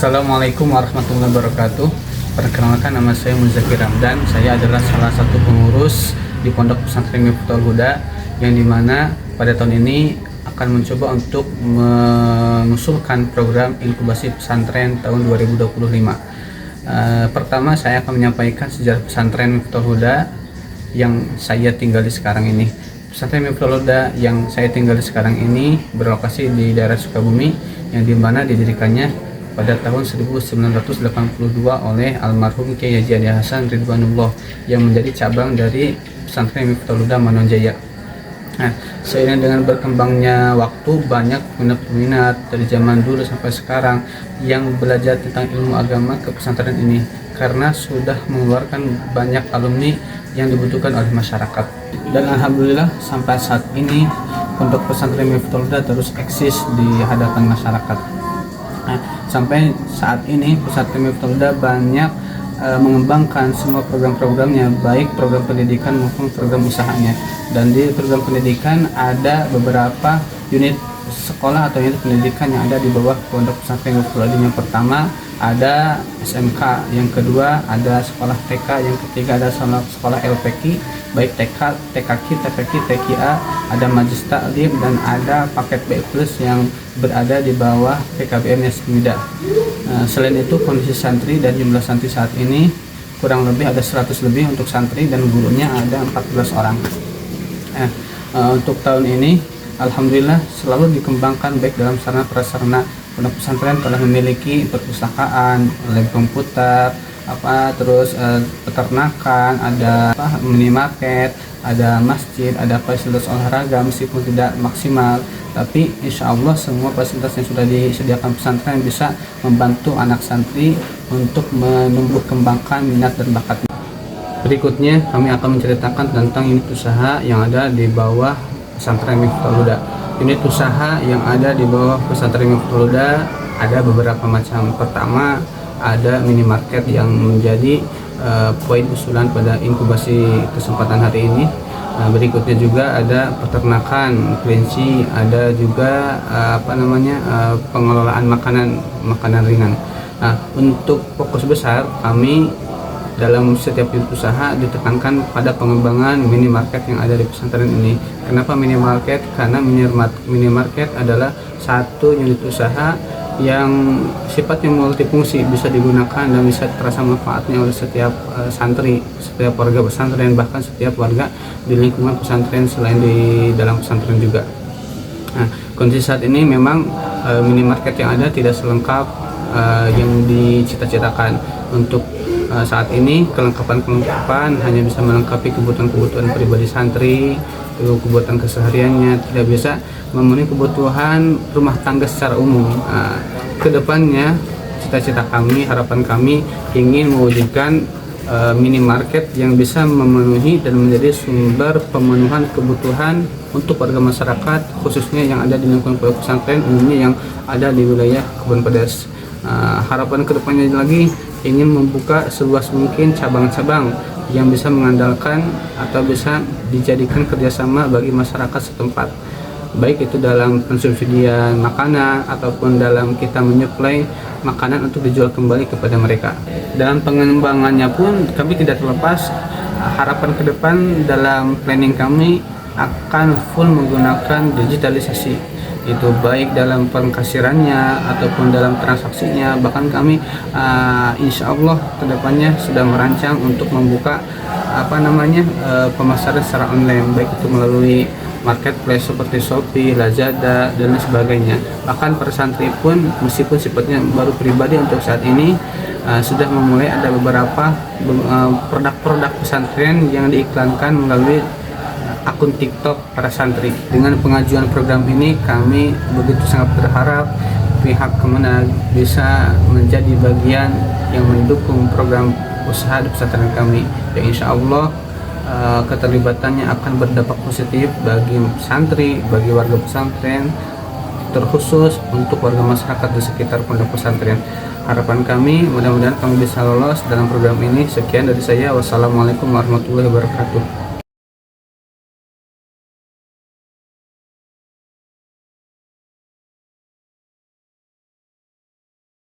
Assalamualaikum warahmatullahi wabarakatuh. Perkenalkan, nama saya Muzakir Ramdan. Saya adalah salah satu pengurus di Pondok Pesantren Miftahul Huda, yang dimana pada tahun ini akan mencoba untuk mengusulkan program inkubasi pesantren tahun 2025. Pertama, saya akan menyampaikan sejarah pesantren Miftahul Huda yang saya tinggali sekarang ini. Pesantren Miftahul Huda yang saya tinggali sekarang ini berlokasi di daerah Sukabumi, yang dimana didirikannya pada tahun 1982 oleh almarhum Kiai Haji Adi Hasan Ridwanullah, yang menjadi cabang dari pesantren Miftahul Huda Manonjaya. Nah, seiring dengan berkembangnya waktu, banyak peminat dari zaman dulu sampai sekarang yang belajar tentang ilmu agama ke pesantren ini, karena sudah mengeluarkan banyak alumni yang dibutuhkan oleh masyarakat. Dan alhamdulillah sampai saat ini Pondok Pesantren Miftahul Huda terus eksis di hadapan masyarakat. Nah, sampai saat ini pesantren Miftahul Huda banyak mengembangkan semua program-programnya, baik program pendidikan maupun program usahanya. Dan di program pendidikan ada beberapa unit sekolah atau unit pendidikan yang ada di bawah Pondok Pesantren Miftahul Huda. Yang pertama ada SMK, yang kedua ada sekolah TK, yang ketiga ada sekolah LPK, baik TK, TKK, TPK, TKA, ada Majlis Taklim, dan ada paket B plus yang berada di bawah PKBM Yasmida. Selain itu, kondisi santri dan jumlah santri saat ini kurang lebih ada 100 lebih untuk santri, dan gurunya ada 14 orang. Untuk tahun ini alhamdulillah selalu dikembangkan baik dalam sarana prasarana. Pondok pesantren telah memiliki perpustakaan, lab komputer, terus peternakan, ada minimarket, ada masjid, ada fasilitas olahraga, meskipun tidak maksimal, tapi insya Allah semua fasilitas yang sudah disediakan pesantren bisa membantu anak santri untuk menumbuh kembangkan minat dan bakatnya. Berikutnya kami akan menceritakan tentang unit usaha yang ada di bawah pesantren Miftahul Huda. Unit usaha yang ada di bawah pesantren Miftahul Huda ada beberapa macam. Pertama, ada minimarket yang menjadi poin usulan pada inkubasi kesempatan hari ini. Berikutnya juga ada peternakan kelinci, ada juga pengelolaan makanan ringan. Nah, untuk fokus besar kami dalam setiap unit usaha ditekankan pada pengembangan minimarket yang ada di pesantren ini. Kenapa minimarket? Karena minimarket adalah satu unit usaha yang sifatnya multifungsi, bisa digunakan dan bisa terasa manfaatnya oleh setiap santri, setiap warga pesantren, bahkan setiap warga di lingkungan pesantren selain di dalam pesantren juga. Nah, kondisi saat ini memang minimarket yang ada tidak selengkap yang dicita-citakan. Untuk saat ini kelengkapan hanya bisa melengkapi kebutuhan pribadi santri, kebutuhan kesehariannya, tidak bisa memenuhi kebutuhan rumah tangga secara umum. Kedepannya cita-cita kami, harapan kami ingin mewujudkan minimarket yang bisa memenuhi dan menjadi sumber pemenuhan kebutuhan untuk warga masyarakat, khususnya yang ada di lingkungan pondok pesantren, umumnya yang ada di wilayah Kebun Pedas. Harapan kedepannya lagi ingin membuka seluas mungkin cabang-cabang yang bisa mengandalkan atau bisa dijadikan kerjasama bagi masyarakat setempat, baik itu dalam pensubsidian makanan ataupun dalam kita menyuplai makanan untuk dijual kembali kepada mereka. Dalam pengembangannya pun kami tidak terlepas harapan ke depan dalam planning kami akan full menggunakan digitalisasi, itu baik dalam pengkasirannya ataupun dalam transaksinya. Bahkan kami insya Allah kedepannya sudah merancang untuk membuka pemasaran secara online, baik itu melalui marketplace seperti Shopee, Lazada, dan sebagainya. Bahkan para santri pun meskipun sifatnya baru pribadi untuk saat ini sudah memulai ada beberapa produk-produk pesantren yang diiklankan melalui akun TikTok para santri. Dengan pengajuan program ini kami begitu sangat berharap pihak Kemenag bisa menjadi bagian yang mendukung program usaha di pesantren kami, yang insya Allah keterlibatannya akan berdampak positif bagi santri, bagi warga pesantren, terkhusus untuk warga masyarakat di sekitar pondok pesantren. Harapan kami mudah-mudahan kami bisa lolos dalam program ini. Sekian dari saya, wassalamualaikum warahmatullahi wabarakatuh.